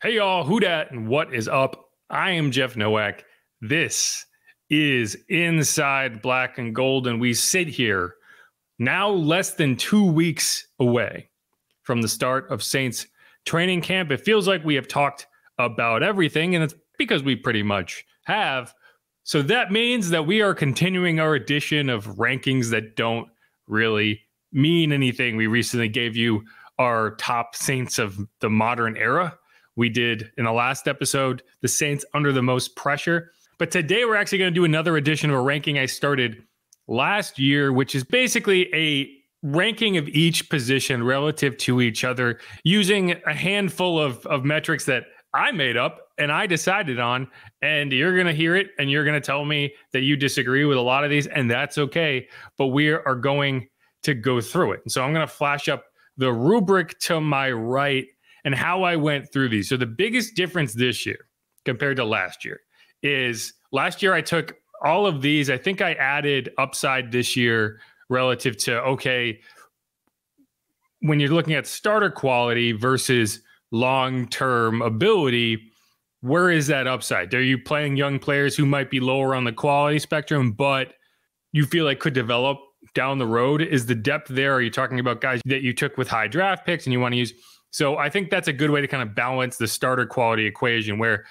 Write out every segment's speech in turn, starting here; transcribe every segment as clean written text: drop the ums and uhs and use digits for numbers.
Hey y'all, who dat and what is up? I am Jeff Nowak. This is Inside Black and Gold, and we sit here now less than 2 weeks away from the start of Saints training camp. It feels like we have talked about everything, and it's because we pretty much have. So that means that we are continuing our edition of rankings that don't really mean anything. We recently gave you our top Saints of the modern era. We did in the last episode, the Saints under the most pressure. But today we're actually going to do another edition of a ranking I started last year, which is basically a ranking of each position relative to each other using a handful of metrics that I made up and I decided on. And you're going to hear it and you're going to tell me that you disagree with a lot of these, and that's okay. But we are going to go through it. And so I'm going to flash up the rubric to my right and how I went through these. So the biggest difference this year compared to last year is last year I took all of these. I think I added upside this year relative to, okay, when you're looking at starter quality versus long-term ability, where is that upside? Are you playing young players who might be lower on the quality spectrum, but you feel like could develop down the road? Is the depth there? Are you talking about guys that you took with high draft picks and you want to use? So I think that's a good way to kind of balance the starter quality equation where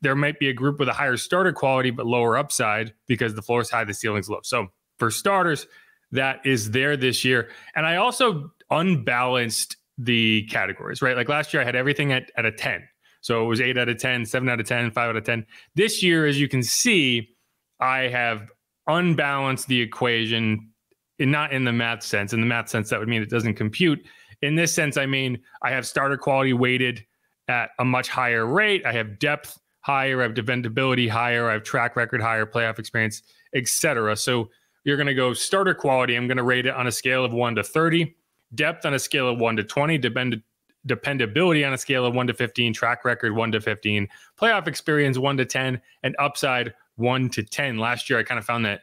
there might be a group with a higher starter quality but lower upside because the floor is high, the ceiling's low. So for starters, that is there this year. And I also unbalanced the categories, right? Like last year I had everything at a 10. So it was 8 out of 10, 7 out of 10, 5 out of 10. This year, as you can see, I have unbalanced the equation, not in the math sense. In the math sense, that would mean it doesn't compute. In this sense, I mean, I have starter quality weighted at a much higher rate. I have depth higher, I have dependability higher, I have track record higher, playoff experience, etc. So you're going to go starter quality. I'm going to rate it on a scale of 1 to 30, depth on a scale of 1 to 20, dependability on a scale of 1 to 15, track record 1 to 15, playoff experience 1 to 10, and upside 1 to 10. Last year, I kind of found that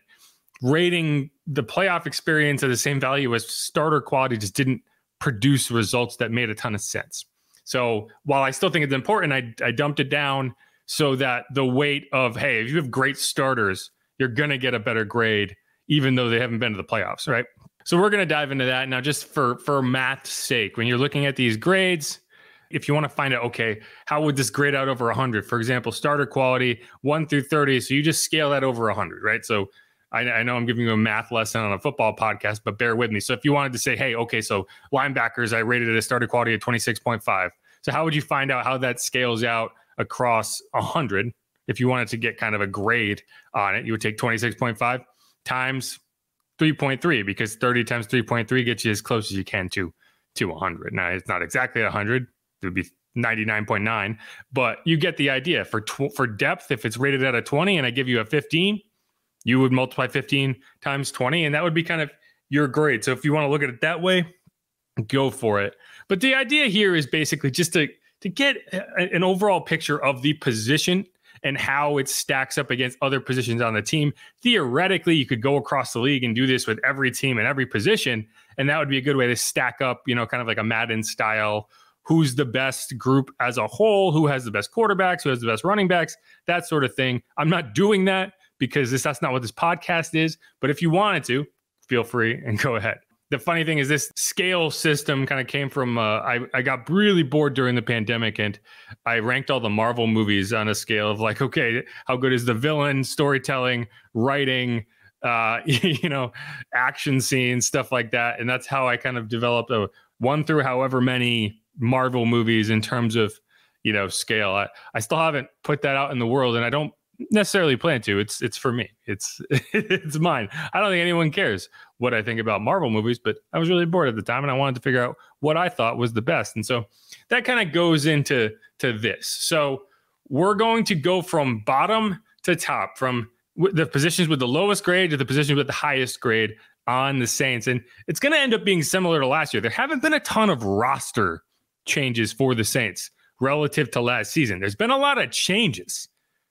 rating the playoff experience at the same value as starter quality just didn't produce results that made a ton of sense. So while I still think it's important, I dumped it down so that the weight of, hey, if you have great starters, you're going to get a better grade, even though they haven't been to the playoffs, right? So we're going to dive into that. Now, just for math's sake, when you're looking at these grades, if you want to find out, okay, how would this grade out over 100? For example, starter quality 1 through 30. So you just scale that over 100, right? So I know I'm giving you a math lesson on a football podcast, but bear with me. So if you wanted to say, hey, okay, so linebackers, I rated it a starter quality of 26.5. So how would you find out how that scales out across 100? If you wanted to get kind of a grade on it, you would take 26.5 times 3.3, because 30 times 3.3 gets you as close as you can to 100. Now, it's not exactly 100. It would be 99.9, but you get the idea. For depth, if it's rated at a 20 and I give you a 15, you would multiply 15 times 20, and that would be kind of your grade. So if you want to look at it that way, go for it. But the idea here is basically just to get an overall picture of the position and how it stacks up against other positions on the team. Theoretically, you could go across the league and do this with every team and every position, and that would be a good way to stack up, kind of like a Madden style, who's the best group as a whole, who has the best quarterbacks, who has the best running backs, that sort of thing. I'm not doing that because that's not what this podcast is. But if you wanted to, feel free and go ahead. The funny thing is this scale system kind of came from, I got really bored during the pandemic and I ranked all the Marvel movies on a scale of like, okay, how good is the villain, storytelling, writing, action scenes, stuff like that. And that's how I kind of developed a 1 through however many Marvel movies in terms of, scale. I still haven't put that out in the world, and I don't necessarily plan to. It's for me. It's mine. I don't think anyone cares what I think about Marvel movies, but I was really bored at the time and I wanted to figure out what I thought was the best. And so that kind of goes into this. So we're going to go from bottom to top, from the positions with the lowest grade to the positions with the highest grade on the Saints. And it's going to end up being similar to last year. There haven't been a ton of roster changes for the Saints relative to last season. There's been a lot of changes,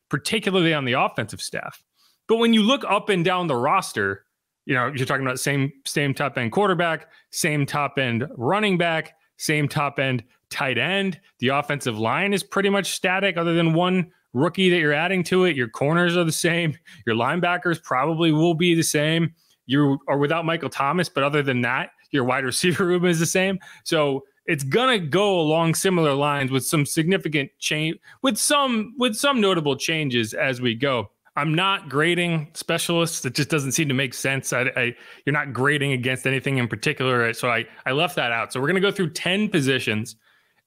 particularly on the offensive staff. But when you look up and down the roster, you're talking about same top end quarterback, same top end running back, same top end Tight end, the offensive line is pretty much static other than one rookie that you're adding to it. Your corners are the same. Your linebackers probably will be the same. You are without Michael Thomas, but other than that, your wide receiver room is the same. So it's going to go along similar lines with some significant change, with some notable changes as we go. I'm not grading specialists. It just doesn't seem to make sense. You're not grading against anything in particular. So I left that out. So we're going to go through 10 positions,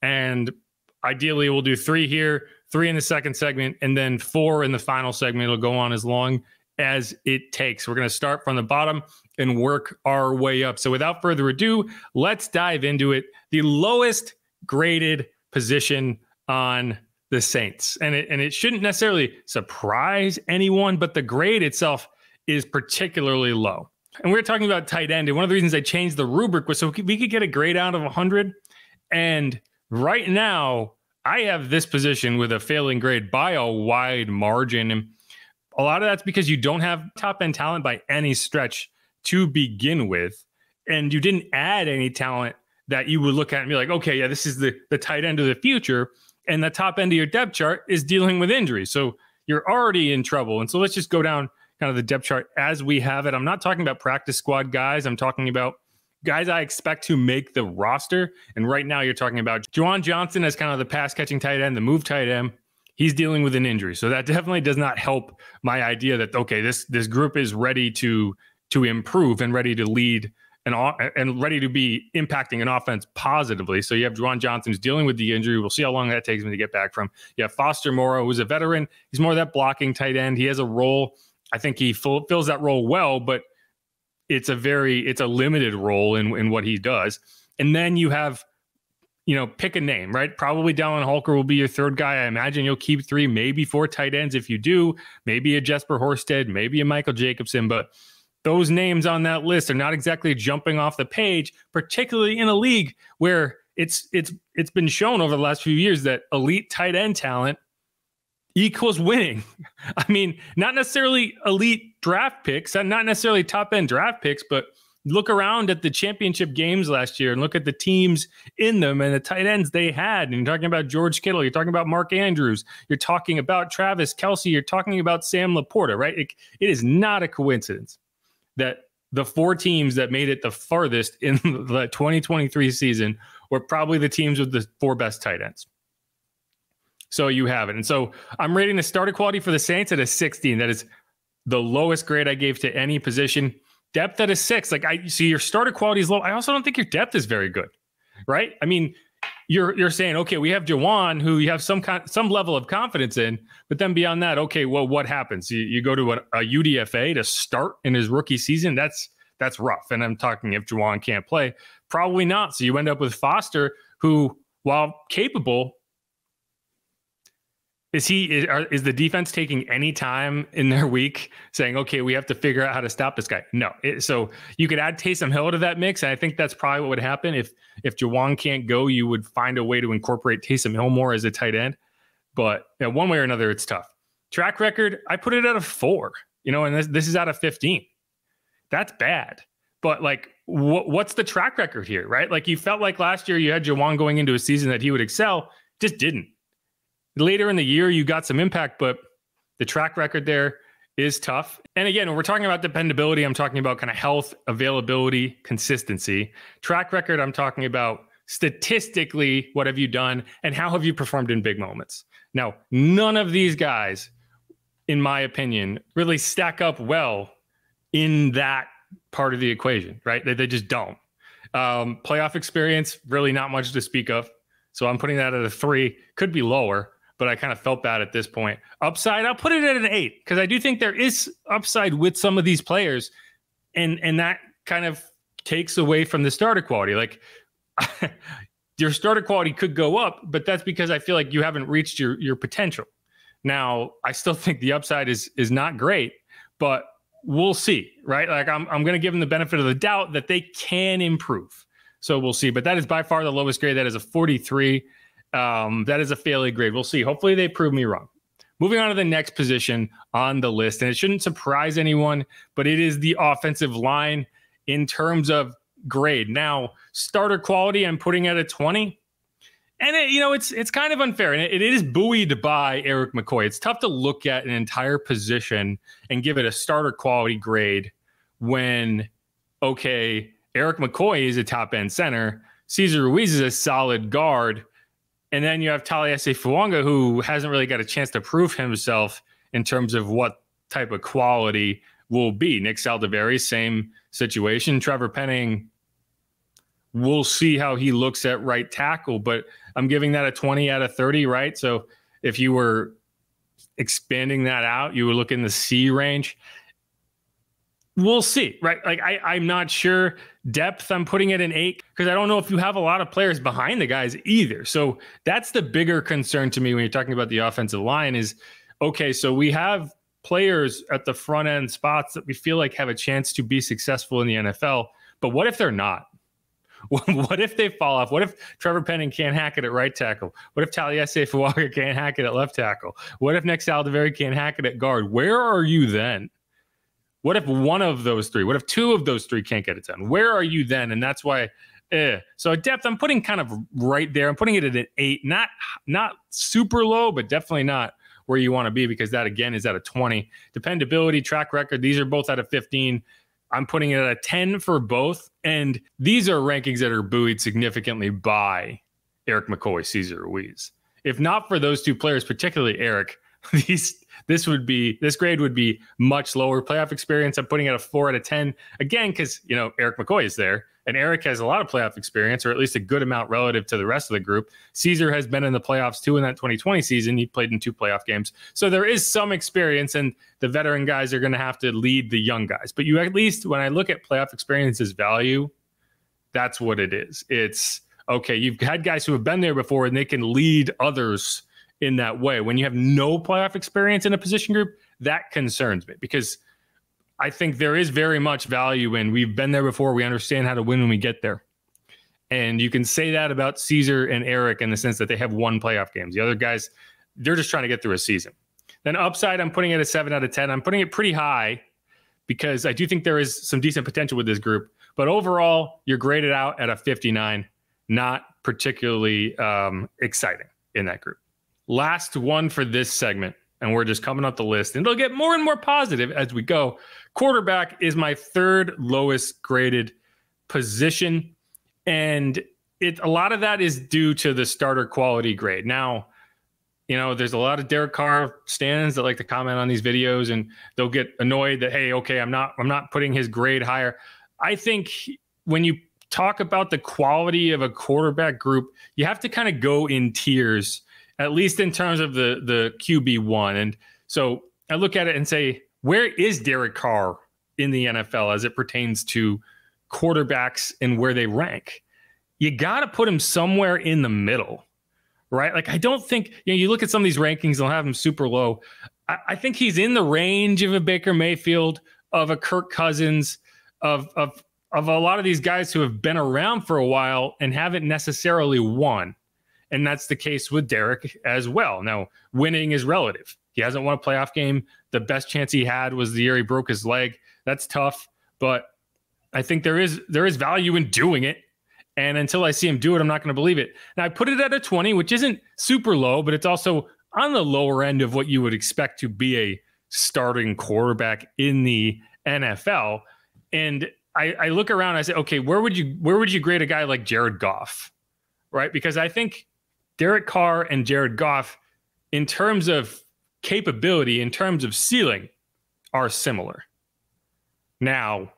and ideally we'll do 3 here, 3 in the second segment, and then 4 in the final segment. It'll go on as long as it takes. We're going to start from the bottom and work our way up. So without further ado, let's dive into it. The lowest graded position on the Saints. And it shouldn't necessarily surprise anyone, but the grade itself is particularly low. And we're talking about tight end. And one of the reasons I changed the rubric was so we could get a grade out of 100. And right now, I have this position with a failing grade by a wide margin. And a lot of that's because you don't have top end talent by any stretch to begin with. And you didn't add any talent that you would look at and be like, okay, yeah, this is the tight end of the future. And the top end of your depth chart is dealing with injuries. So you're already in trouble. And so let's just go down kind of the depth chart as we have it. I'm not talking about practice squad guys. I'm talking about guys I expect to make the roster. And right now you're talking about Juwan Johnson as kind of the pass catching tight end, the move tight end. He's dealing with an injury. So that definitely does not help my idea that, okay, this group is ready to improve and ready to lead and ready to be impacting an offense positively. So you have Juwan Johnson who's dealing with the injury. We'll see how long that takes him to get back from. You have Foster Moreau, who's a veteran. He's more of that blocking tight end. He has a role. I think he fills that role well, but it's a limited role in what he does. And then you have, pick a name, right? Probably Dallin Holker will be your third guy. I imagine you'll keep 3, maybe 4 tight ends if you do. Maybe a Jesper Horsted, maybe a Michael Jacobson, but those names on that list are not exactly jumping off the page, particularly in a league where it's been shown over the last few years that elite tight end talent equals winning. I mean, not necessarily elite draft picks, not necessarily top end draft picks, but look around at the championship games last year and look at the teams in them and the tight ends they had. And you're talking about George Kittle, you're talking about Mark Andrews, you're talking about Travis Kelce, you're talking about Sam Laporta, right? It is not a coincidence that the 4 teams that made it the farthest in the 2023 season were probably the teams with the 4 best tight ends. So you have it. And so I'm rating the starter quality for the Saints at a 16. That is the lowest grade I gave to any position. Depth at a 6. Like I see your starter quality is low. I also don't think your depth is very good, right? I mean, you're saying, okay, we have Juwan, who you have some level of confidence in, but then beyond that, okay, well, what happens? You go to a UDFA to start in his rookie season. That's rough. And I'm talking if Juwan can't play, probably not. So you end up with Foster, who, while capable, is the defense taking any time in their week saying, okay, we have to figure out how to stop this guy? No. So you could add Taysom Hill to that mix. And I think that's probably what would happen. If Juwan can't go, you would find a way to incorporate Taysom Hill more as a tight end. But one way or another, it's tough. Track record, I put it at a 4, and this is out of 15. That's bad. But like, what's the track record here, right? Like you felt like last year you had Juwan going into a season that he would excel, just didn't. Later in the year, you got some impact, but the track record there is tough. And again, when we're talking about dependability, I'm talking about kind of health, availability, consistency. Track record, I'm talking about statistically, what have you done and how have you performed in big moments? Now, none of these guys, in my opinion, really stack up well in that part of the equation, right? They just don't. Playoff experience, really not much to speak of. So I'm putting that at a 3, could be lower, but I kind of felt bad at this point. Upside, I'll put it at an 8 because I do think there is upside with some of these players, and that kind of takes away from the starter quality. Like your starter quality could go up, but that's because I feel like you haven't reached your potential. Now, I still think the upside is not great, but we'll see, right? Like I'm going to give them the benefit of the doubt that they can improve. So we'll see. But that is by far the lowest grade. That is a 43. That is a failing grade. We'll see. Hopefully they prove me wrong. Moving on to the next position on the list, and it shouldn't surprise anyone, but it is the offensive line in terms of grade. Now, starter quality, I'm putting at a 20. And it's kind of unfair, and it is buoyed by Eric McCoy. It's tough to look at an entire position and give it a starter quality grade when, okay, Eric McCoy is a top end center, Cesar Ruiz is a solid guard, and then you have Taliesin Fuanga, who hasn't really got a chance to prove himself in terms of what type of quality will be. Nick Saldiveri, same situation. Trevor Penning, we'll see how he looks at right tackle, but I'm giving that a 20 out of 30, right? So if you were expanding that out, you would look in the C range. We'll see, right? Like I'm not sure. Depth, I'm putting it an 8 because I don't know if you have a lot of players behind the guys either. So that's the bigger concern to me when you're talking about the offensive line is, okay, so we have players at the front end spots that we feel like have a chance to be successful in the NFL, but what if they're not? What if they fall off? What if Trevor Penning can't hack it at right tackle? What if Taliesin Fuanga can't hack it at left tackle? What if Nick Saldiveri can't hack it at guard? Where are you then? What if one of those three? What if two of those three can't get it done? Where are you then? And that's why, So at depth, I'm putting kind of right there. I'm putting it at an 8, not super low, but definitely not where you want to be because that, again, is at a 20. Dependability, track record, these are both at a 15. I'm putting it at a 10 for both. And these are rankings that are buoyed significantly by Eric McCoy, Cesar Ruiz. If not for those two players, particularly Eric, this grade would be much lower. Playoff experience, I'm putting it at a 4 out of 10. Again, because, Eric McCoy is there. And Eric has a lot of playoff experience, or at least a good amount relative to the rest of the group. Cesar has been in the playoffs too in that 2020 season. He played in 2 playoff games. So there is some experience, and the veteran guys are going to have to lead the young guys. But you at least, when I look at playoff experience's value, that's what it is. It's, okay, you've had guys who have been there before, and they can lead others in that way. When you have no playoff experience in a position group, that concerns me because I think there is very much value in we've been there before. We understand how to win when we get there. And you can say that about Cesar and Eric in the sense that they have won playoff games. The other guys, they're just trying to get through a season. Then upside, I'm putting it at a 7 out of 10. I'm putting it pretty high because I do think there is some decent potential with this group. But overall, you're graded out at a 59. Not particularly exciting in that group. Last one for this segment. And we're just coming up the list, and it'll get more and more positive as we go. Quarterback is my 3rd lowest graded position, and a lot of that is due to the starter quality grade. Now, there's a lot of Derek Carr stands that like to comment on these videos, and they'll get annoyed that, hey, okay, I'm not putting his grade higher. I think when you talk about the quality of a quarterback group, you have to kind of go in tiers, at least in terms of the QB1. And so I look at it and say, where is Derek Carr in the NFL as it pertains to quarterbacks and where they rank? You got to put him somewhere in the middle, right? Like, I don't think, you look at some of these rankings, they'll have him super low. I think he's in the range of a Baker Mayfield, of a Kirk Cousins, of a lot of these guys who have been around for a while and haven't necessarily won. And that's the case with Derek as well. Now, winning is relative. He hasn't won a playoff game. The best chance he had was the year he broke his leg. That's tough, but I think there is value in doing it. And until I see him do it, I'm not going to believe it. Now, I put it at a 20, which isn't super low, but it's also on the lower end of what you would expect to be a starting quarterback in the NFL. And I look around and I say, okay, where would you grade a guy like Jared Goff, right? Because I think Derek Carr and Jared Goff, in terms of capability, in terms of ceiling, are similar. Now,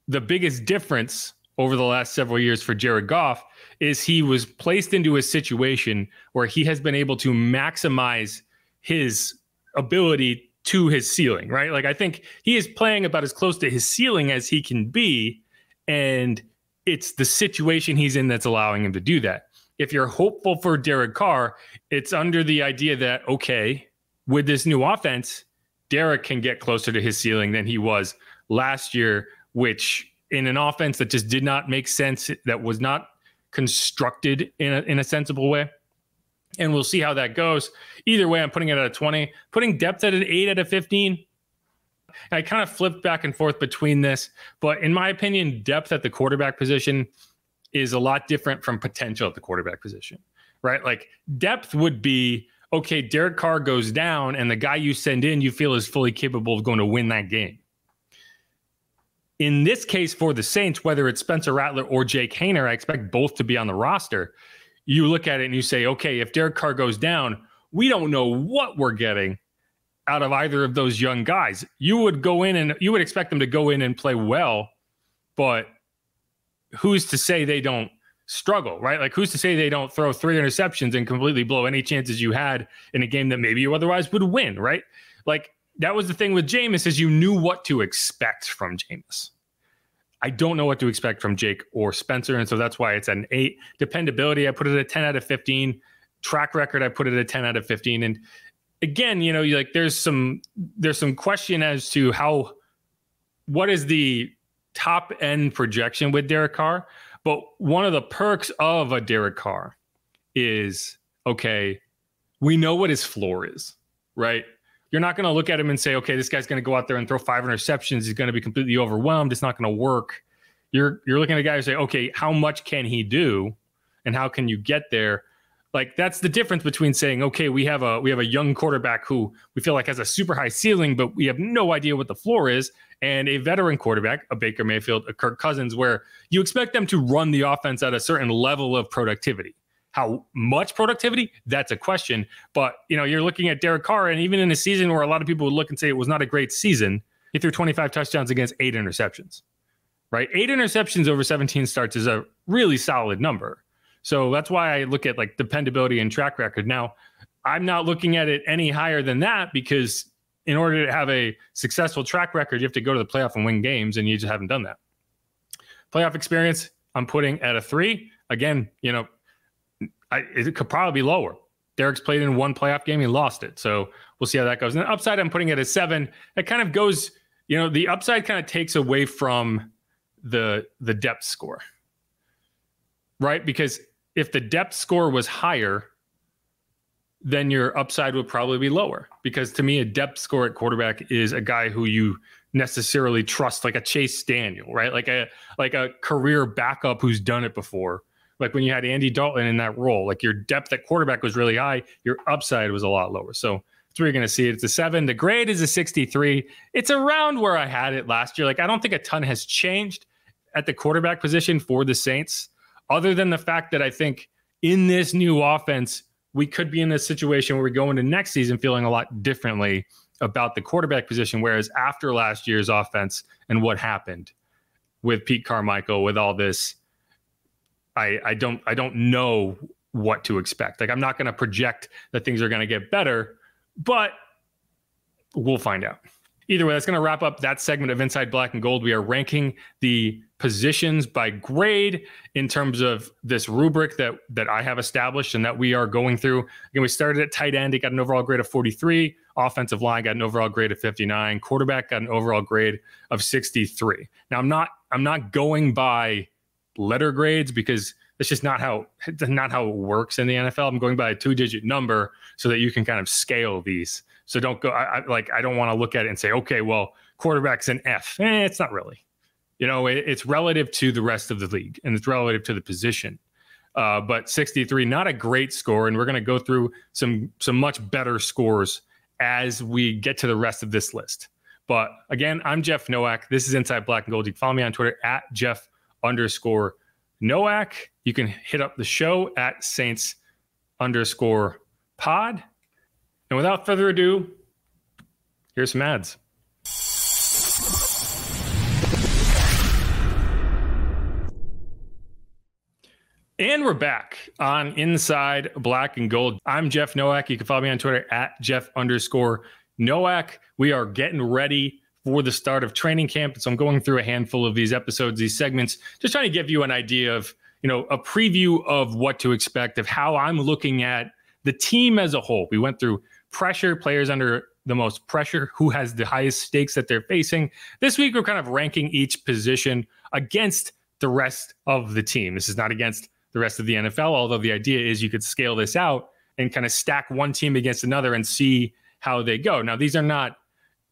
the biggest difference over the last several years for Jared Goff is he was placed into a situation where he has been able to maximize his ability to his ceiling, right? Like, I think he is playing about as close to his ceiling as he can be, and it's the situation he's in that's allowing him to do that. If you're hopeful for Derek Carr, it's under the idea that, okay, with this new offense, Derek can get closer to his ceiling than he was last year, which in an offense that just did not make sense, that was not constructed in a sensible way. And we'll see how that goes. Either way, I'm putting it at a 20, putting depth at an 8 out of 15. I kind of flipped back and forth between this, but in my opinion, depth at the quarterback position is a lot different from potential at the quarterback position. right? Like depth would be, okay, Derek Carr goes down and the guy you send in, you feel is fully capable of going to win that game. In this case for the Saints, whether it's Spencer Rattler or Jake Haener, I expect both to be on the roster. You look at it and you say, okay, if Derek Carr goes down, we don't know what we're getting out of either of those young guys. You would go in and you would expect them to go in and play well, but who's to say they don't struggle, right? Like who's to say they don't throw 3 interceptions and completely blow any chances you had in a game that maybe you otherwise would win, right? Like that was the thing with Jameis, is you knew what to expect from Jameis. I don't know what to expect from Jake or Spencer, and so that's why it's an 8. Dependability, I put it at 10 out of 15. Track record, I put it at 10 out of 15. And again, you know, like there's some question as to what is the top end projection with Derek Carr. But one of the perks of a Derek Carr is, okay, we know what his floor is, right? You're not going to look at him and say, okay, this guy's going to go out there and throw 5 interceptions. He's going to be completely overwhelmed. It's not going to work. You're looking at a guy who say, okay, how much can he do and how can you get there? Like that's the difference between saying, okay, we have a young quarterback who we feel like has a super high ceiling, but we have no idea what the floor is, and a veteran quarterback, a Baker Mayfield, a Kirk Cousins, where you expect them to run the offense at a certain level of productivity. How much productivity? That's a question. But, you know, you're looking at Derek Carr, and even in a season where a lot of people would look and say it was not a great season, he threw 25 touchdowns against 8 interceptions, right? 8 interceptions over 17 starts is a really solid number. So that's why I look at like dependability and track record. Now, I'm not looking at it any higher than that because in order to have a successful track record, you have to go to the playoff and win games, and you just haven't done that. Playoff experience, I'm putting at a 3. Again, you know, it could probably be lower. Derek's played in 1 playoff game. He lost it. So we'll see how that goes. And the upside, I'm putting it at 7. It kind of goes, you know, the upside kind of takes away from the depth score, right? Because if the depth score was higher, then your upside would probably be lower. Because to me, a depth score at quarterback is a guy who you necessarily trust, like a Chase Daniel, right? Like a career backup who's done it before. Like when you had Andy Dalton in that role, like your depth at quarterback was really high, your upside was a lot lower. So that's where you're going to see it. It's a 7. The grade is a 63. It's around where I had it last year. Like I don't think a ton has changed at the quarterback position for the Saints, other than the fact that I think in this new offense, we could be in this situation where we go into next season feeling a lot differently about the quarterback position. Whereas after last year's offense and what happened with Pete Carmichael, with all this, I don't know what to expect. Like I'm not going to project that things are going to get better, but we'll find out. Either way, that's going to wrap up that segment of Inside Black and Gold. We are ranking the positions by grade in terms of this rubric that I have established and that we are going through. Again, we started at tight end. It got an overall grade of 43. Offensive line got an overall grade of 59. Quarterback got an overall grade of 63. Now, I'm not going by letter grades because that's just not how it works in the NFL. I'm going by a 2-digit number so that you can kind of scale these. So don't go, I don't want to look at it and say, okay, well, quarterback's an F. It's not really. You know, it's relative to the rest of the league and it's relative to the position. But 63, not a great score. And we're going to go through some much better scores as we get to the rest of this list. But again, I'm Jeff Nowak. This is Inside Black and Gold. You can follow me on Twitter at Jeff_Nowak. You can hit up the show at Saints_pod. And without further ado, here's some ads. And we're back on Inside Black and Gold. I'm Jeff Nowak. You can follow me on Twitter at Jeff_Nowak. We are getting ready for the start of training camp. So I'm going through a handful of these episodes, these segments, just trying to give you an idea of, you know, a preview of what to expect, of how I'm looking at the team as a whole. We went through pressure, players under the most pressure, who has the highest stakes that they're facing. This week, we're kind of ranking each position against the rest of the team. This is not against the rest of the NFL, although the idea is you could scale this out and kind of stack one team against another and see how they go. Now, these are not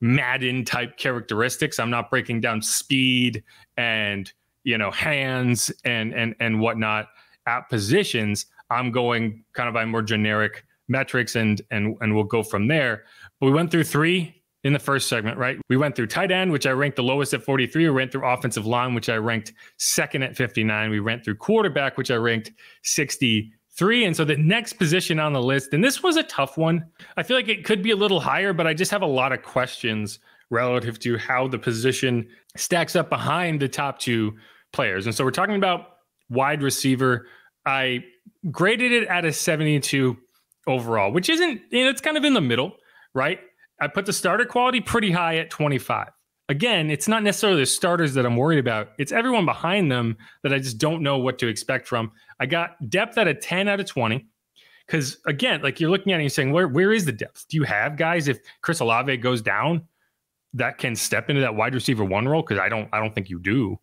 Madden type characteristics. I'm not breaking down speed and, you know, hands and whatnot at positions. I'm going kind of by more generic metrics and we'll go from there. But we went through 3 in the first segment, right? We went through tight end, which I ranked the lowest at 43. We went through offensive line, which I ranked second at 59. We went through quarterback, which I ranked 63. And so the next position on the list, and this was a tough one. I feel like it could be a little higher, but I just have a lot of questions relative to how the position stacks up behind the top 2 players. And so we're talking about wide receiver. I graded it at a 72 overall, which isn't, it's kind of in the middle, right? I put the starter quality pretty high at 25. Again, it's not necessarily the starters that I'm worried about. It's everyone behind them that I just don't know what to expect from. I got depth at a 10 out of 20. Because again, like you're looking at it and you're saying, where is the depth? Do you have guys, if Chris Olave goes down, that can step into that wide receiver 1 role? Because I don't think you do.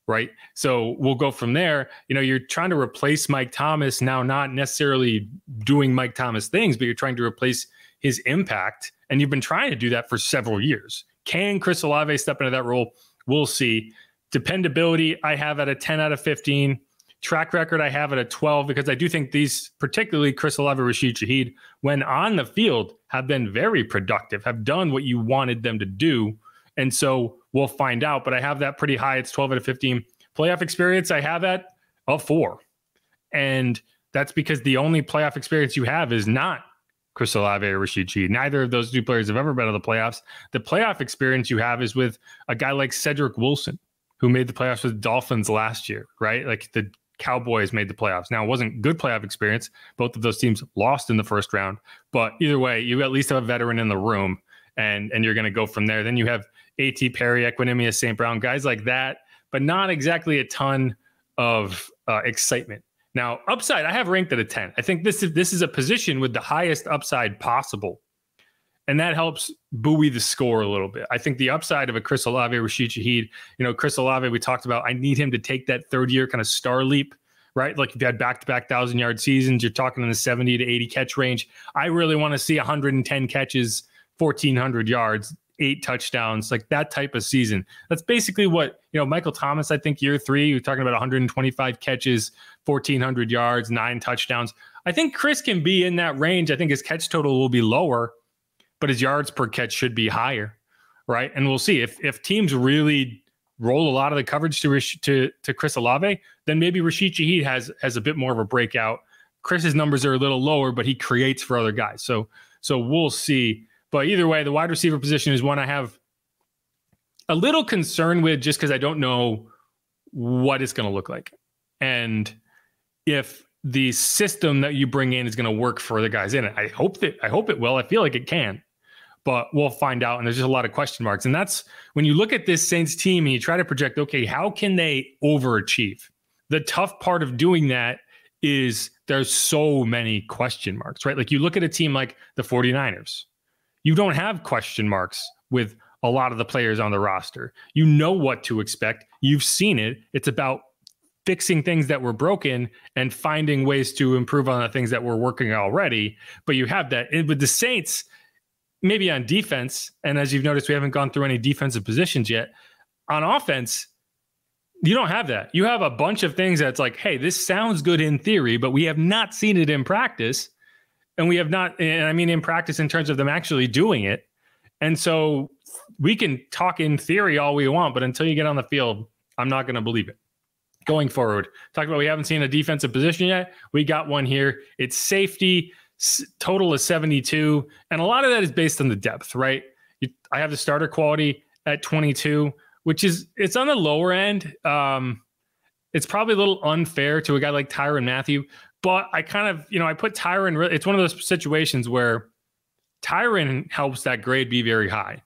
Right. So we'll go from there. You're trying to replace Mike Thomas now, not necessarily doing Mike Thomas things, but you're trying to replace his impact. And you've been trying to do that for several years. Can Chris Olave step into that role? We'll see. Dependability, I have at a 10 out of 15. Track record, I have at a 12, because I do think these, particularly Chris Olave, Rashid Shaheed, when on the field, have been very productive, have done what you wanted them to do. And so we'll find out, but I have that pretty high. It's 12 out of 15. Playoff experience, I have at a 4. And that's because the only playoff experience you have is not Chris Olave or Rashid Shaheed. Neither of those 2 players have ever been to the playoffs. The playoff experience you have is with a guy like Cedric Wilson, who made the playoffs with Dolphins last year, right? Like the Cowboys made the playoffs. Now, it wasn't good playoff experience. Both of those teams lost in the first round. But either way, you at least have a veteran in the room, and you're going to go from there. Then you have A.T. Perry, Equinemius St. Brown, guys like that, but not exactly a ton of excitement. Now, upside, I have ranked at a 10. I think this is a position with the highest upside possible. And that helps buoy the score a little bit. I think the upside of a Chris Olave, Rashid Shaheed, Chris Olave, we talked about, I need him to take that third year kind of star leap, right? Like if you had back-to-back 1,000-yard seasons, you're talking in the 70 to 80 catch range. I really want to see 110 catches, 1,400 yards, 8 touchdowns, like that type of season. That's basically what, Michael Thomas, I think year 3, you're talking about 125 catches, 1,400 yards, 9 touchdowns. I think Chris can be in that range. I think his catch total will be lower, but his yards per catch should be higher, right? And we'll see if teams really roll a lot of the coverage to Chris Olave, then maybe Rashid Shaheed has a bit more of a breakout. Chris's numbers are a little lower, but he creates for other guys. So we'll see. But either way, the wide receiver position is one I have a little concern with, just because I don't know what it's going to look like. And if the system that you bring in is going to work for the guys in it. I hope it will. I feel like it can, but we'll find out. And there's just a lot of question marks. And that's when you look at this Saints team and you try to project, okay, how can they overachieve? The tough part of doing that is there's so many question marks, right? Like you look at a team like the 49ers. You don't have question marks with a lot of the players on the roster. You know what to expect. You've seen it. It's about fixing things that were broken and finding ways to improve on the things that were working already. But you have that. And with the Saints, maybe on defense, and as you've noticed, we haven't gone through any defensive positions yet. On offense, you don't have that. You have a bunch of things that's like, hey, this sounds good in theory, but we have not seen it in practice. And we have not, and I mean in practice in terms of them actually doing it. And so we can talk in theory all we want, but until you get on the field, I'm not going to believe it. Going forward, talk about we haven't seen a defensive position yet. We got one here. It's safety, total is 72. And a lot of that is based on the depth, right? I have the starter quality at 22, which is, it's on the lower end. It's probably a little unfair to a guy like Tyrann Mathieu, but I kind of, I put Tyrann, it's one of those situations where Tyrann helps that grade be very high.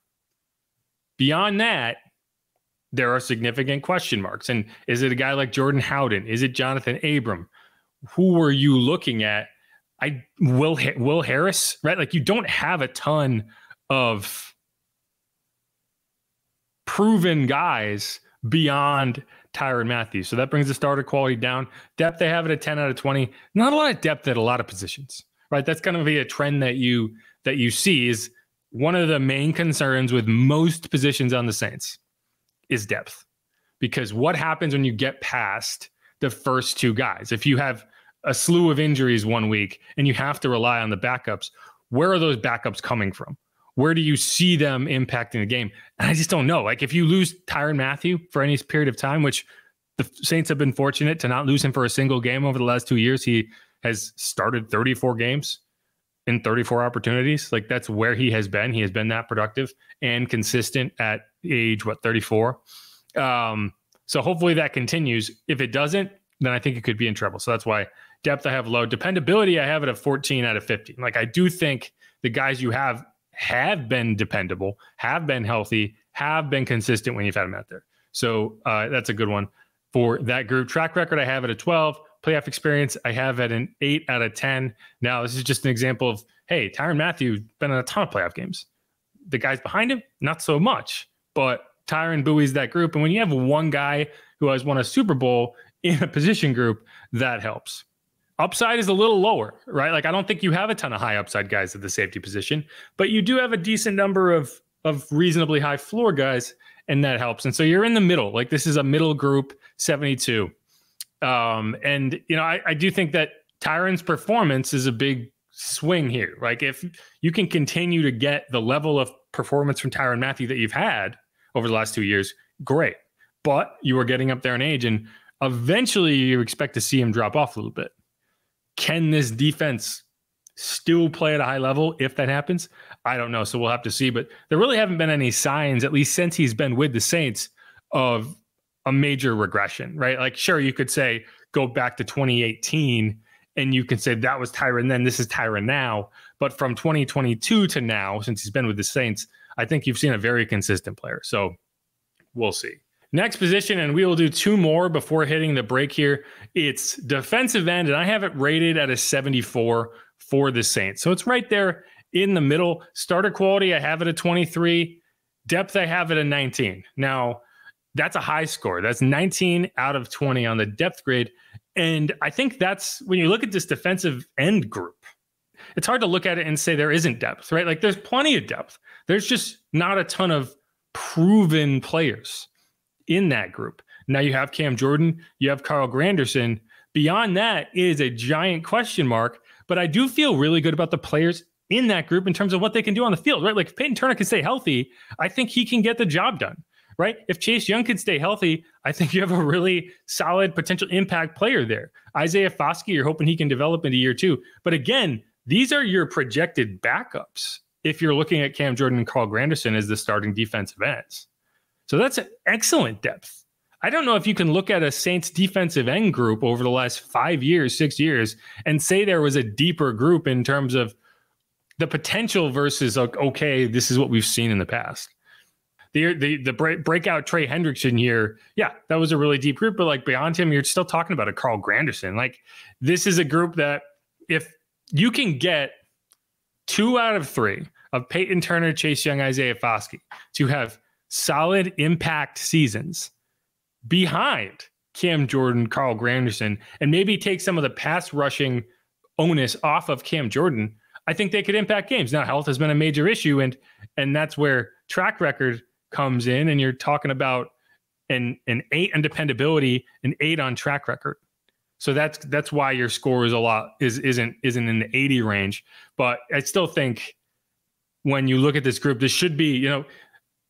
Beyond that, there are significant question marks. And is it a guy like Jordan Howden? Is it Jonathan Abram? Who were you looking at? Will Harris, right? Like you don't have a ton of proven guys beyond Tyrann Mathieu. So that brings the starter quality down. Depth, they have it at 10 out of 20. Not a lot of depth at a lot of positions, right? That's going to be a trend that you see is one of the main concerns with most positions on the Saints is depth. Because what happens when you get past the first 2 guys? If you have a slew of injuries one week and you have to rely on the backups, where are those backups coming from? Where do you see them impacting the game? And I just don't know. Like if you lose Tyrann Mathieu for any period of time, which the Saints have been fortunate to not lose him for a single game over the last 2 years. He has started 34 games in 34 opportunities. Like that's where he has been. He has been that productive and consistent at age, 34. So hopefully that continues. If it doesn't, then I think it could be in trouble. So that's why depth I have low. Dependability, I have it at 14 out of 15. Like I do think the guys you have been dependable, have been healthy, have been consistent when you've had them out there. So that's a good one for that group. Track record, I have it at 12. Playoff experience, I have at an 8 out of 10. Now, this is just an example of, hey, Tyrann Mathieu been in a ton of playoff games. The guys behind him, not so much. But Tyrann buoys that group. And when you have one guy who has won a Super Bowl in a position group, that helps. Upside is a little lower, right? Like I don't think you have a ton of high upside guys at the safety position, but you do have a decent number of reasonably high floor guys, and that helps. And so you're in the middle. Like this is a middle group, 72. And you know, I do think that Tyrann's performance is a big swing here. Like if you can continue to get the level of performance from Tyrann Mathieu that you've had over the last 2 years, great. But you are getting up there in age, and eventually you expect to see him drop off a little bit. Can this defense still play at a high level if that happens? I don't know. So we'll have to see. But there really haven't been any signs, at least since he's been with the Saints, of a major regression, right? Like, sure, you could say go back to 2018 and you can say that was Tyrann then, this is Tyrann now. But from 2022 to now, since he's been with the Saints, I think you've seen a very consistent player. So we'll see. Next position, and we will do two more before hitting the break here. It's defensive end, and I have it rated at a 74 for the Saints. So it's right there in the middle. Starter quality, I have it at 23. Depth, I have it at 19. Now, that's a high score. That's 19 out of 20 on the depth grade. And I think that's, when you look at this defensive end group, it's hard to look at it and say there isn't depth, right? Like there's plenty of depth. There's just not a ton of proven players in that group. Now you have Cam Jordan, you have Carl Granderson. Beyond that is a giant question mark, but I do feel really good about the players in that group in terms of what they can do on the field, right? Like if Peyton Turner can stay healthy, I think he can get the job done, right? If Chase Young can stay healthy, I think you have a really solid potential impact player there. Isaiah Foskey, you're hoping he can develop into year two. But again, these are your projected backups if you're looking at Cam Jordan and Carl Granderson as the starting defensive ends. So that's excellent depth. I don't know if you can look at a Saints defensive end group over the last 5 years, 6 years, and say there was a deeper group in terms of the potential versus, okay, this is what we've seen in the past. The breakout Trey Hendrickson here, yeah, that was a really deep group, but like beyond him, you're still talking about a Carl Granderson. Like this is a group that if you can get 2 out of 3 of Peyton Turner, Chase Young, Isaiah Foskey to have solid impact seasons behind Cam Jordan, Carl Granderson, and maybe take some of the pass rushing onus off of Cam Jordan, I think they could impact games. Now, health has been a major issue, and that's where track record comes in, and you're talking about an 8 on dependability, an 8 on track record. So that's why your score is isn't in the 80 range. But I still think when you look at this group, this should be,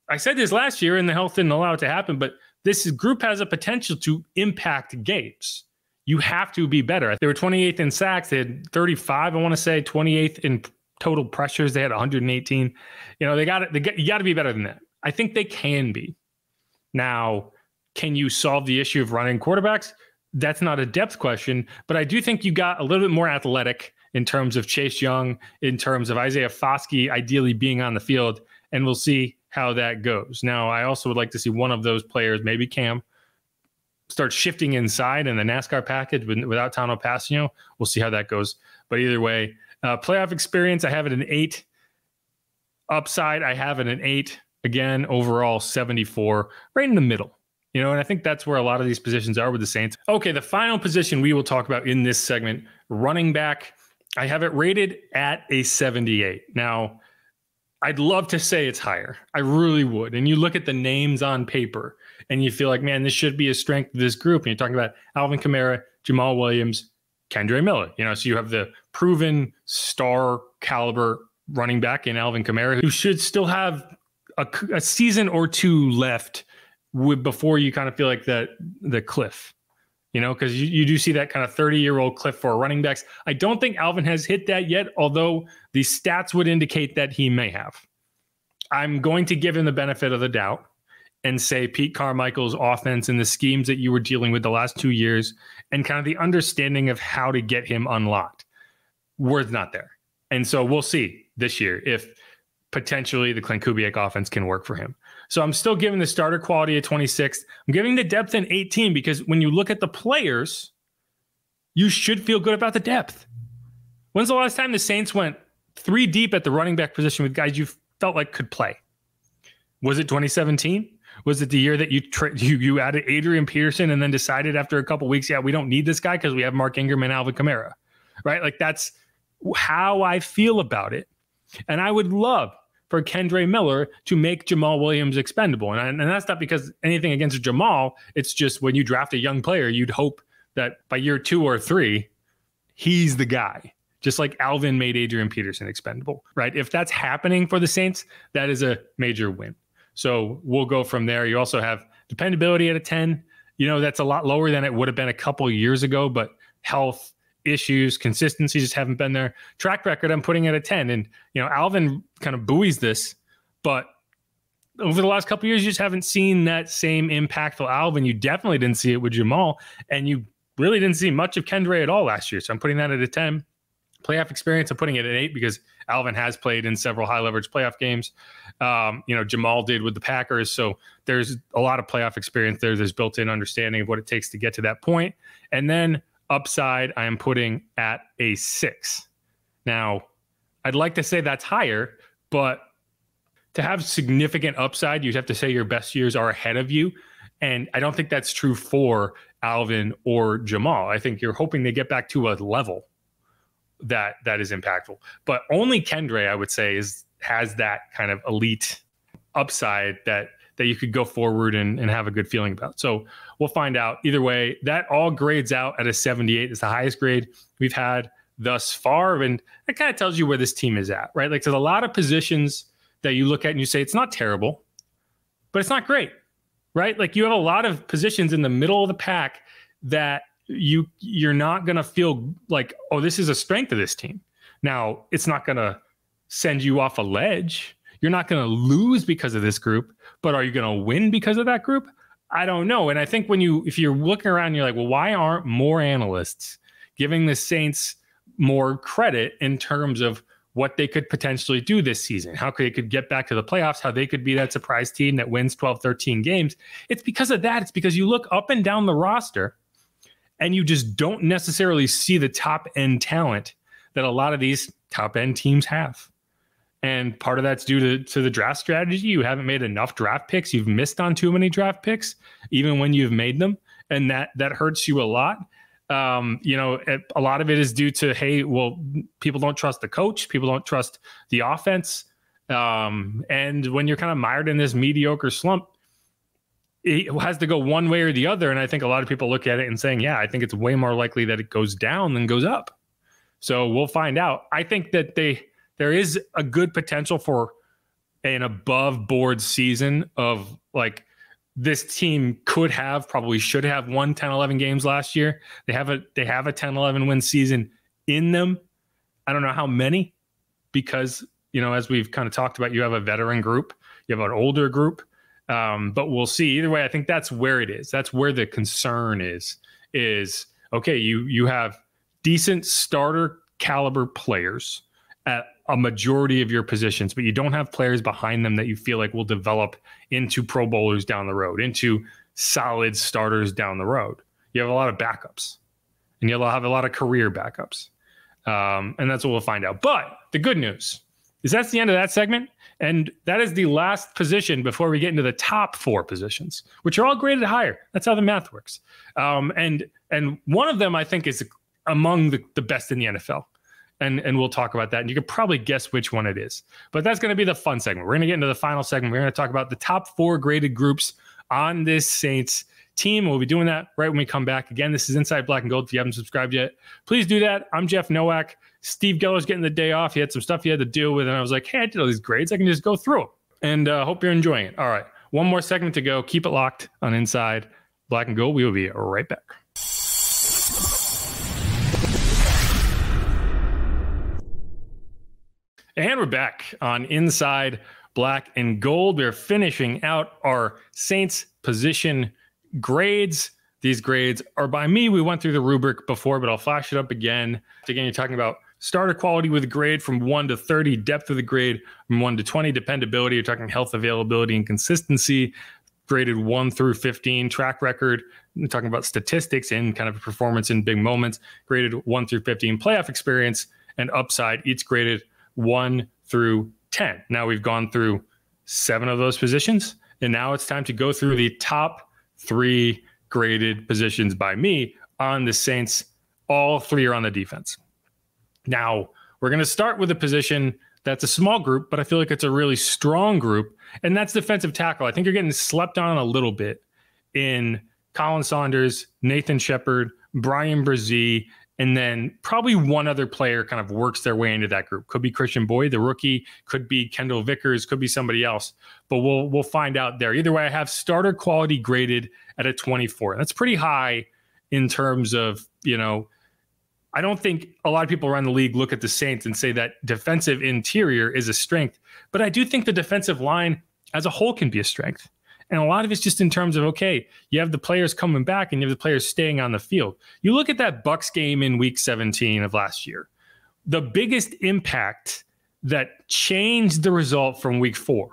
I said this last year and the health didn't allow it to happen, but this group has a potential to impact games. You have to be better. They were 28th in sacks. They had 35, I want to say, 28th in total pressures. They had 118. You got to be better than that. I think they can be. Now, can you solve the issue of running quarterbacks? That's not a depth question, but I do think you got a little bit more athletic in terms of Chase Young, in terms of Isaiah Foskey ideally being on the field, and we'll see how that goes. Now, I also would like to see one of those players, maybe Cam, start shifting inside in the NASCAR package without Tano Passanio. We'll see how that goes. But either way, playoff experience, I have it an 8. Upside, I have it an 8. Again, overall 74, right in the middle. And I think that's where a lot of these positions are with the Saints. Okay, the final position we will talk about in this segment, running back, I have it rated at a 78. Now, I'd love to say it's higher. I really would. And you look at the names on paper and you feel like, man, this should be a strength of this group. And you're talking about Alvin Kamara, Jamal Williams, Kendre Miller. So you have the proven star caliber running back in Alvin Kamara, who should still have a season or two left before you kind of feel like the cliff. Because you do see that kind of 30-year-old cliff for running backs. I don't think Alvin has hit that yet, although the stats would indicate that he may have. I'm going to give him the benefit of the doubt and say Pete Carmichael's offense and the schemes that you were dealing with the last 2 years and kind of the understanding of how to get him unlocked were not there. And so we'll see this year if potentially the Clint Kubiak offense can work for him. So I'm still giving the starter quality a 26. I'm giving the depth an 18 because when you look at the players, you should feel good about the depth. When's the last time the Saints went 3 deep at the running back position with guys you felt like could play? Was it 2017? Was it the year that you added Adrian Peterson and then decided after a couple of weeks, we don't need this guy because we have Mark Ingram and Alvin Kamara, right? Like that's how I feel about it. And I would love for Kendre Miller to make Jamal Williams expendable. And that's not because anything against Jamal. It's just when you draft a young player, you'd hope that by year 2 or 3, he's the guy. Just like Alvin made Adrian Peterson expendable, right? If that's happening for the Saints, that is a major win. So we'll go from there. You also have dependability at a 10. That's a lot lower than it would have been a couple of years ago, but health issues, consistency just haven't been there. Track record, I'm putting at a 10. And, Alvin kind of buoys this, but over the last couple of years, you just haven't seen that same impactful Alvin. You definitely didn't see it with Jamal, and you really didn't see much of Kendre at all last year. So I'm putting that at a 10. Playoff experience, I'm putting it at 8 because Alvin has played in several high leverage playoff games. Jamal did with the Packers. So there's a lot of playoff experience there. There's built-in understanding of what it takes to get to that point. And then upside, I am putting at a 6. Now, I'd like to say that's higher, but to have significant upside, you'd have to say your best years are ahead of you. And I don't think that's true for Alvin or Jamal. I think you're hoping they get back to a level that is impactful. But only Kendre, I would say, has that kind of elite upside that you could go forward and have a good feeling about. So we'll find out. Either way, that all grades out at a 78. It's the highest grade we've had thus far. And it kind of tells you where this team is at, right? Like there's a lot of positions that you look at and you say, it's not terrible, but it's not great, right? Like you have a lot of positions in the middle of the pack that you're not going to feel like, oh, this is a strength of this team. Now, it's not going to send you off a ledge. You're not going to lose because of this group, but are you going to win because of that group? I don't know. And I think if you're looking around, you're like, well, why aren't more analysts giving the Saints more credit in terms of what they could potentially do this season? How they could get back to the playoffs, how they could be that surprise team that wins 12, 13 games. It's because of that. It's because you look up and down the roster and you just don't necessarily see the top end talent that a lot of these top end teams have. And part of that's due to the draft strategy. You haven't made enough draft picks. You've missed on too many draft picks, even when you've made them. And that hurts you a lot. A lot of it is due to, hey, well, people don't trust the coach. People don't trust the offense. And when you're kind of mired in this mediocre slump, it has to go one way or the other. And I think a lot of people look at it and saying, yeah, I think it's way more likely that it goes down than goes up. So we'll find out. I think that there is a good potential for an above board season of like this team probably should have won 10, 11 games last year. They have a 10, 11 win season in them. I don't know how many, because, as we've kind of talked about, you have a veteran group, you have an older group. But we'll see. Either way, I think that's where it is. That's where the concern is okay, you have decent starter caliber players at a majority of your positions, but you don't have players behind them that you feel like will develop into Pro Bowlers down the road, into solid starters down the road. You have a lot of backups, and you'll have a lot of career backups. And that's what we'll find out. But the good news is that's the end of that segment. And that is the last position before we get into the top 4 positions, which are all graded higher. That's how the math works. And one of them, I think, is among the best in the NFL. And we'll talk about that. And you could probably guess which one it is. But that's going to be the fun segment. We're going to get into the final segment. We're going to talk about the top 4 graded groups on this Saints team. We'll be doing that right when we come back. Again, this is Inside Black and Gold. If you haven't subscribed yet, please do that. I'm Jeff Nowak. Steve Geller's getting the day off. He had some stuff he had to deal with, and I was like, hey, I did all these grades. I can just go through them. And hope you're enjoying it. All right, one more segment to go. Keep it locked on Inside Black and Gold. We will be right back. And we're back on Inside Black and Gold. We're finishing out our Saints position grades. These grades are by me. We went through the rubric before, but I'll flash it up again. Again, you're talking about starter quality with a grade from 1 to 30, depth of the grade from 1 to 20, dependability. You're talking health, availability, and consistency, graded 1 through 15, track record. We're talking about statistics and kind of performance in big moments, graded 1 through 15, playoff experience and upside, each graded 1 through 10. Now we've gone through 7 of those positions, and now it's time to go through the top 3 graded positions by me on the Saints. All 3 are on the defense. Now, we're going to start with a position that's a small group, but I feel like it's a really strong group, and that's defensive tackle. I think you're getting slept on a little bit in Colin Saunders, Nathan Shepard, Brian Brzee, and then probably one other player kind of works their way into that group. Could be Christian Boyd, the rookie. Could be Kendall Vickers. Could be somebody else. But we'll find out there. Either way, I have starter quality graded at a 24. That's pretty high in terms of, I don't think a lot of people around the league look at the Saints and say that defensive interior is a strength. But I do think the defensive line as a whole can be a strength. And a lot of it's just in terms of, okay, you have the players coming back and you have the players staying on the field. You look at that Bucs game in week 17 of last year. The biggest impact that changed the result from week 4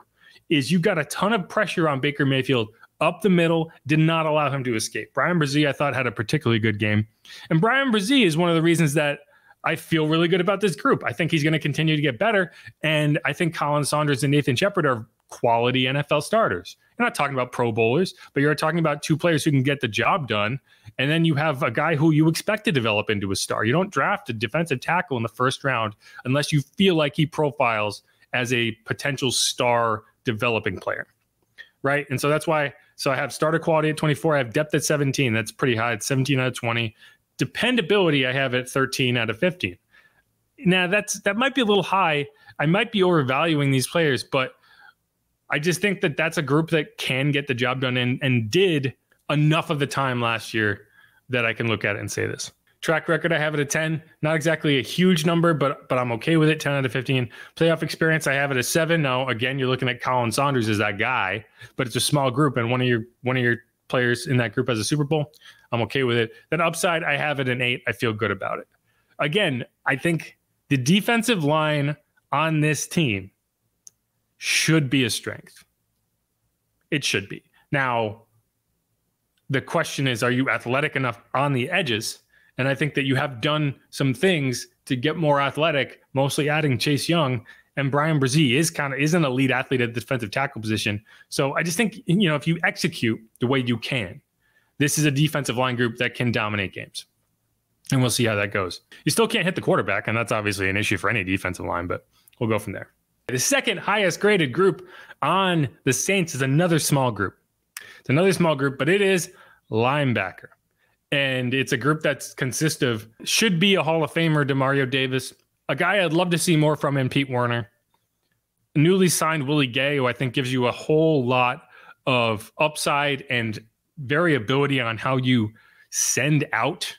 is you got a ton of pressure on Baker Mayfield up the middle, did not allow him to escape. Brian Brzee, I thought, had a particularly good game. And Brian Brzee is one of the reasons that I feel really good about this group. I think he's going to continue to get better. And I think Colin Saunders and Nathan Shepard are quality NFL starters. You're not talking about Pro Bowlers, but you're talking about 2 players who can get the job done. And then you have a guy who you expect to develop into a star. You don't draft a defensive tackle in the first round unless you feel like he profiles as a potential star developing player, right? And so that's why. So I have starter quality at 24. I have depth at 17. That's pretty high. It's 17 out of 20. Dependability, I have at 13 out of 15. Now that might be a little high. I might be overvaluing these players, but I just think that that's a group that can get the job done and did enough of the time last year that I can look at it and say this. Track record, I have it at 10. Not exactly a huge number, but I'm okay with it, 10 out of 15. Playoff experience, I have it at 7. Now, again, you're looking at Colin Saunders as that guy, but it's a small group, and one of your players in that group has a Super Bowl. I'm okay with it. Then upside, I have it an 8. I feel good about it. Again, I think the defensive line on this team should be a strength. It should be. Now, the question is, are you athletic enough on the edges? And I think that you have done some things to get more athletic, mostly adding Chase Young, and Brian Brzee is an elite athlete at the defensive tackle position. So I just think, if you execute the way you can, this is a defensive line group that can dominate games. And we'll see how that goes. You still can't hit the quarterback, and that's obviously an issue for any defensive line, but we'll go from there. The second highest graded group on the Saints is another small group. It's another small group, but it is linebacker. And it's a group that consists of, should be a Hall of Famer, Demario Davis, a guy I'd love to see more from in Pete Werner, newly signed Willie Gay, who I think gives you a whole lot of upside and variability on how you send out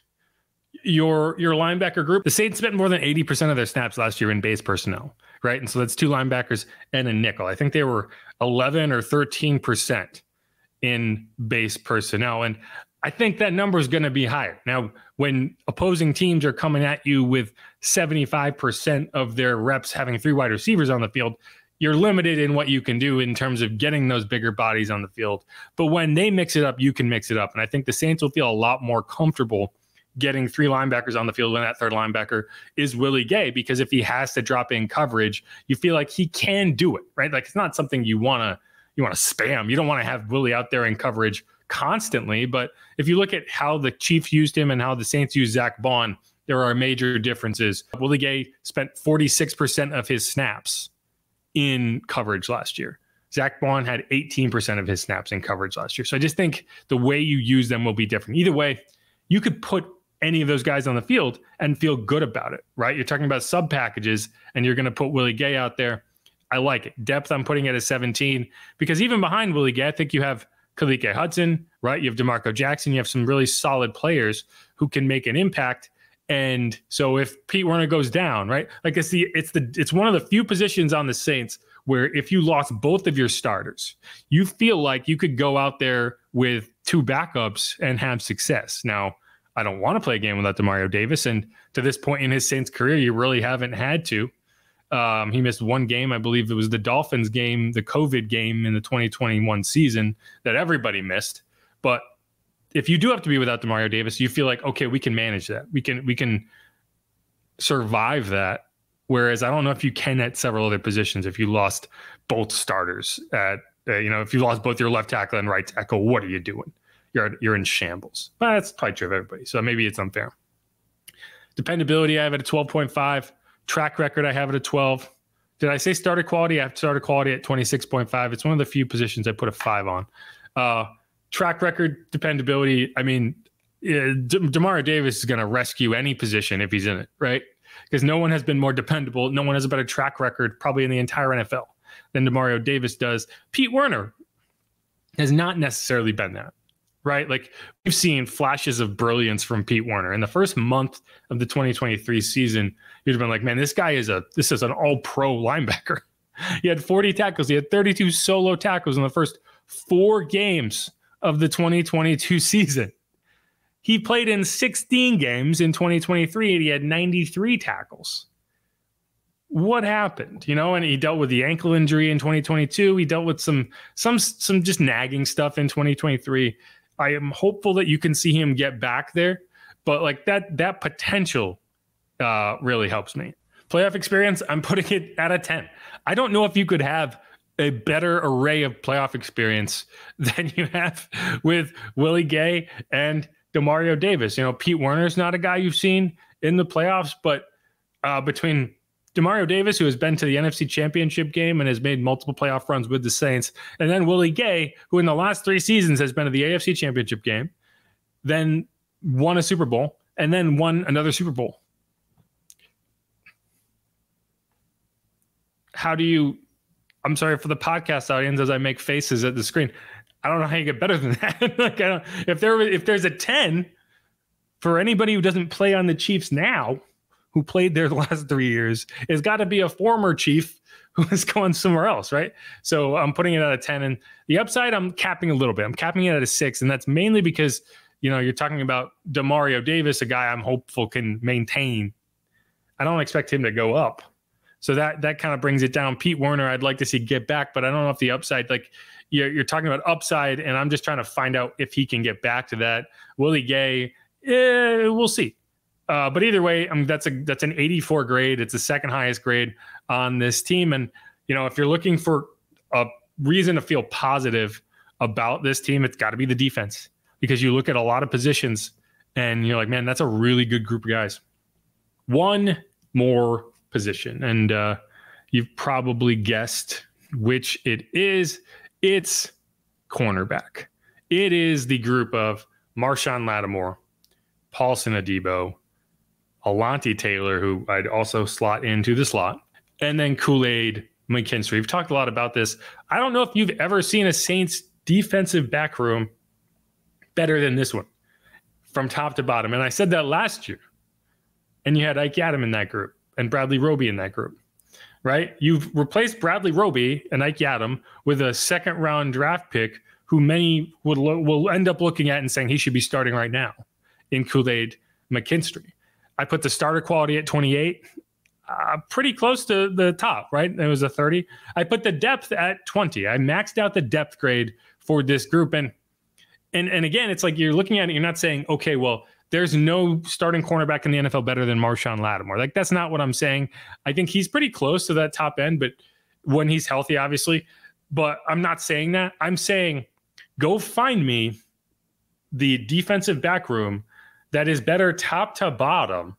your linebacker group. The Saints spent more than 80% of their snaps last year in base personnel, right? And so that's 2 linebackers and a nickel. I think they were 11 or 13% in base personnel. And I think that number is going to be higher. Now, when opposing teams are coming at you with 75% of their reps having 3 wide receivers on the field, you're limited in what you can do in terms of getting those bigger bodies on the field. But when they mix it up, you can mix it up. And I think the Saints will feel a lot more comfortable getting 3 linebackers on the field when that third linebacker is Willie Gay, because if he has to drop in coverage, you feel like he can do it, right? Like, it's not something you want to spam. You don't want to have Willie out there in coverage constantly. But if you look at how the Chiefs used him and how the Saints used Zach Bond, there are major differences. Willie Gay spent 46% of his snaps in coverage last year. Zach Bond had 18% of his snaps in coverage last year. So I just think the way you use them will be different. Either way, you could put any of those guys on the field and feel good about it, right? You're talking about sub packages and you're going to put Willie Gay out there. I like it. Depth, I'm putting it at 17 because even behind Willie Gay, I think you have Kalike Hudson, right? You have DeMarco Jackson. You have some really solid players who can make an impact. And so if Pete Werner goes down, right? Like it's one of the few positions on the Saints where if you lost both of your starters, you feel like you could go out there with two backups and have success. Now, I don't want to play a game without Demario Davis. And to this point in his Saints career, you really haven't had to. He missed one game. I believe it was the Dolphins game, the COVID game in the 2021 season that everybody missed. But if you do have to be without Demario Davis, you feel like, okay, we can manage that. We can survive that. Whereas I don't know if you can at several other positions. If you lost both starters at, if you lost both your left tackle and right tackle, what are you doing? You're in shambles. But that's probably true of everybody. So maybe it's unfair. Dependability, I have it at 12.5. Track record, I have it at 12. Did I say starter quality? I have starter quality at 26.5. It's one of the few positions I put a 5 on. Track record, dependability. I mean, Demario Davis is going to rescue any position if he's in it, right? Because no one has been more dependable. No one has a better track record probably in the entire NFL than Demario Davis does. Pete Werner has not necessarily been that, right? Like we've seen flashes of brilliance from Pete Werner. In the first month of the 2023 season, you'd have been like, man, this is an all-pro linebacker. He had 40 tackles. He had 32 solo tackles in the first 4 games of the 2022 season. He played in 16 games in 2023 and he had 93 tackles. What happened? And he dealt with the ankle injury in 2022. He dealt with some just nagging stuff in 2023. I am hopeful that you can see him get back there, but like that potential really helps me. Playoff experience, I'm putting it at a 10. I don't know if you could have a better array of playoff experience than you have with Willie Gay and Demario Davis. Pete Werner's not a guy you've seen in the playoffs, but between Demario Davis, who has been to the NFC Championship game and has made multiple playoff runs with the Saints, and then Willie Gay, who in the last 3 seasons has been to the AFC Championship game, then won a Super Bowl, and then won another Super Bowl. I'm sorry for the podcast audience as I make faces at the screen. I don't know how you get better than that. If there's a 10 for anybody who doesn't play on the Chiefs now, who played there the last 3 years, it's got to be a former Chief who is going somewhere else, right? So I'm putting it at a 10. And the upside, I'm capping a little bit. I'm capping it at a 6. And that's mainly because, you're talking about Demario Davis, a guy I'm hopeful can maintain. I don't expect him to go up. So that kind of brings it down. Pete Werner, I'd like to see get back, but I don't know if the upside, like you're talking about upside, and I'm just trying to find out if he can get back to that. Willie Gay, we'll see. But either way, that's an 84 grade. It's the second highest grade on this team. And, if you're looking for a reason to feel positive about this team, it's got to be the defense, because you look at a lot of positions and you're like, man, that's a really good group of guys. One more position, and you've probably guessed which it is. It's cornerback. It is the group of Marshawn Lattimore, Paulson Adebo, Alontae Taylor, who I'd also slot into the slot, and then Kool-Aid McKinstry. We've talked a lot about this. I don't know if you've ever seen a Saints defensive back room better than this one from top to bottom. And I said that last year. And you had Ike Adam in that group and Bradley Roby in that group, right? You've replaced Bradley Roby and Ike Adam with a second-round draft pick who many will end up looking at and saying he should be starting right now in Kool-Aid McKinstry. I put the starter quality at 28, pretty close to the top, right? It was a 30. I put the depth at 20. I maxed out the depth grade for this group. And again, it's like you're looking at it, you're not saying, okay, well, there's no starting cornerback in the NFL better than Marshawn Lattimore. Like, that's not what I'm saying. I think he's pretty close to that top end, but when he's healthy, obviously. But I'm not saying that. I'm saying go find me the defensive back room that is better top to bottom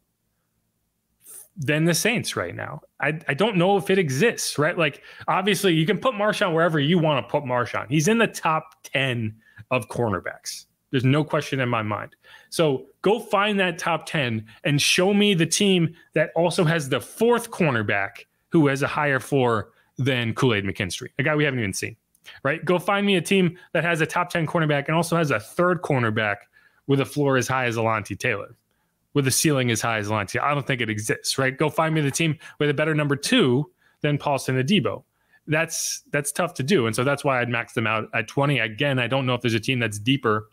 than the Saints right now. I don't know if it exists, right? Like, obviously, you can put Marshawn wherever you want to put Marshawn. He's in the top 10 of cornerbacks. There's no question in my mind. So go find that top 10 and show me the team that also has the fourth cornerback who has a higher floor than Kool-Aid McKinstry, a guy we haven't even seen, right? Go find me a team that has a top 10 cornerback and also has a third cornerback with a floor as high as Alontae Taylor, with a ceiling as high as Alontae. I don't think it exists, right? Go find me the team with a better number 2 than Paulson Adebo. That's tough to do. And so that's why I'd max them out at 20. Again, I don't know if there's a team that's deeper.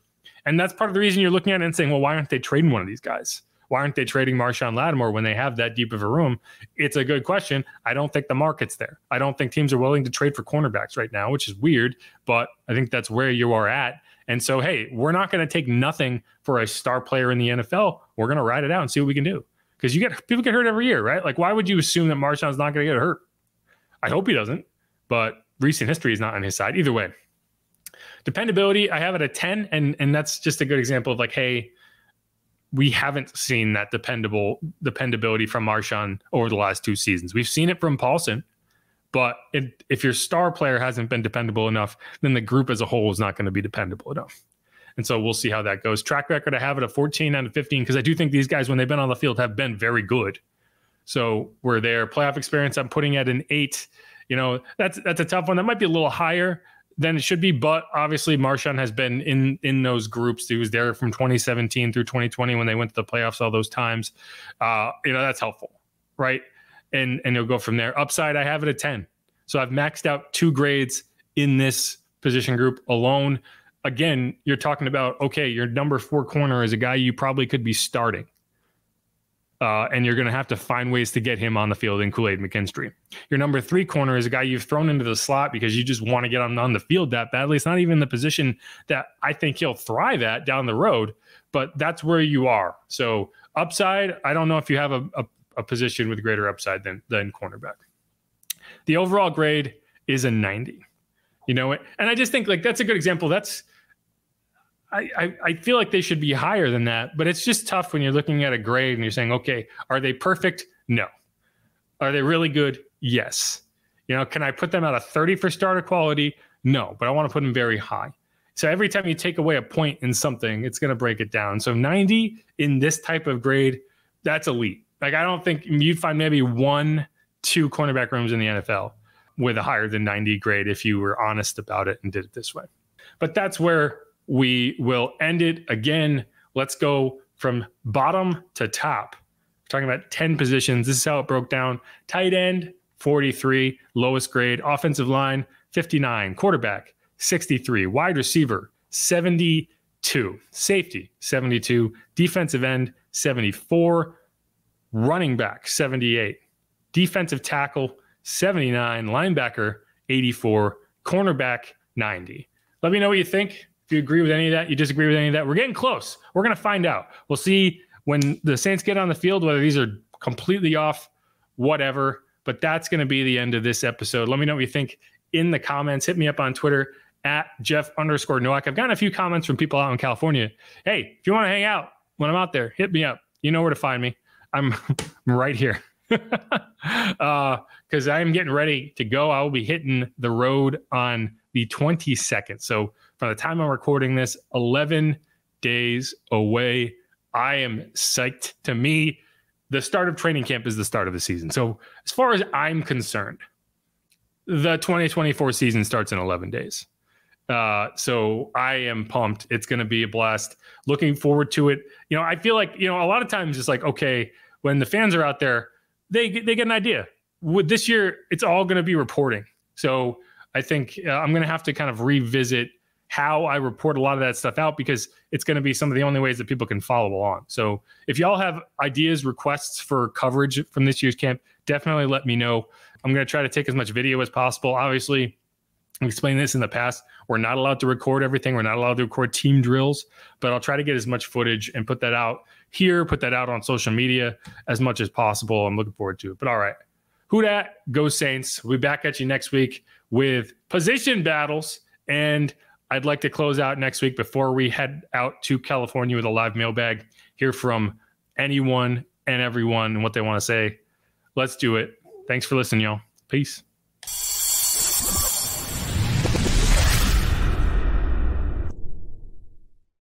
And that's part of the reason you're looking at it and saying, well, why aren't they trading one of these guys? Why aren't they trading Marshawn Lattimore when they have that deep of a room? It's a good question. I don't think the market's there. I don't think teams are willing to trade for cornerbacks right now, which is weird, but I think that's where you are at. And so, hey, we're not going to take nothing for a star player in the NFL. We're going to ride it out and see what we can do. Because people get hurt every year, right? Like, why would you assume that Marshawn's not going to get hurt? I hope he doesn't, but recent history is not on his side. Either way. Dependability, I have it at 10, and that's just a good example of like, hey, we haven't seen that dependability from Marshawn over the last 2 seasons. We've seen it from Paulson, but if your star player hasn't been dependable enough, then the group as a whole is not going to be dependable enough. And so we'll see how that goes. Track record, I have it at 14 out of 15 because I do think these guys, when they've been on the field, have been very good. So we're there. Playoff experience, I'm putting at an 8. You know, that's a tough one. That might be a little higher than it should be, but obviously Marshawn has been in those groups. He was there from 2017 through 2020 when they went to the playoffs all those times. That's helpful, right? And he'll go from there. Upside, I have it at 10. So I've maxed out 2 grades in this position group alone. Again, you're talking about, okay, your number 4 corner is a guy you probably could be starting. And you're going to have to find ways to get him on the field in Kool-Aid McKinstry. Your number 3 corner is a guy you've thrown into the slot because you just want to get him on the field that badly. It's not even the position that I think he'll thrive at down the road, but that's where you are. So upside, I don't know if you have a position with greater upside than cornerback. The overall grade is a 90. You know, and I just think like that's a good example. I feel like they should be higher than that, but it's just tough when you're looking at a grade and you're saying, okay, are they perfect? No. Are they really good? Yes. You know, can I put them at a 30 for starter quality? No, but I want to put them very high. So every time you take away a point in something, it's going to break it down. So 90 in this type of grade, that's elite. Like, I don't think you'd find maybe 1-2 cornerback rooms in the NFL with a higher than 90 grade if you were honest about it and did it this way. But that's where we will end it. Again, let's go from bottom to top. We're talking about 10 positions. This is how it broke down. Tight end, 43, lowest grade. Offensive line, 59. Quarterback, 63. Wide receiver, 72. Safety, 72. Defensive end, 74. Running back, 78. Defensive tackle, 79. Linebacker, 84. Cornerback, 90. Let me know what you think. If you agree with any of that, you disagree with any of that, we're getting close. We're going to find out. We'll see when the Saints get on the field, whether these are completely off, whatever. But that's going to be the end of this episode. Let me know what you think in the comments. Hit me up on Twitter at Jeff_Nowak. I've gotten a few comments from people out in California. Hey, if you want to hang out when I'm out there, hit me up. You know where to find me. I'm right here. Because I'm getting ready to go. I will be hitting the road on the 22nd. So by the time I'm recording this, 11 days away. I am psyched. To me, the start of training camp is the start of the season. So as far as I'm concerned, the 2024 season starts in 11 days. So I am pumped. It's going to be a blast. Looking forward to it. You know, I feel like, a lot of times it's like, okay, when the fans are out there, they get an idea. With this year, it's all going to be reporting. So I think I'm going to have to kind of revisit how I report a lot of that stuff out, because it's going to be some of the only ways that people can follow along. So if y'all have ideas, requests for coverage from this year's camp, definitely let me know. I'm going to try to take as much video as possible. Obviously, I've explained this in the past. We're not allowed to record everything. We're not allowed to record team drills, but I'll try to get as much footage and put that out here, put that out on social media as much as possible. I'm looking forward to it. But all right, who dat? Go Saints. We'll be back at you next week with position battles. And I'd like to close out next week before we head out to California with a live mailbag, hear from anyone and everyone and what they want to say. Let's do it. Thanks for listening, y'all. Peace.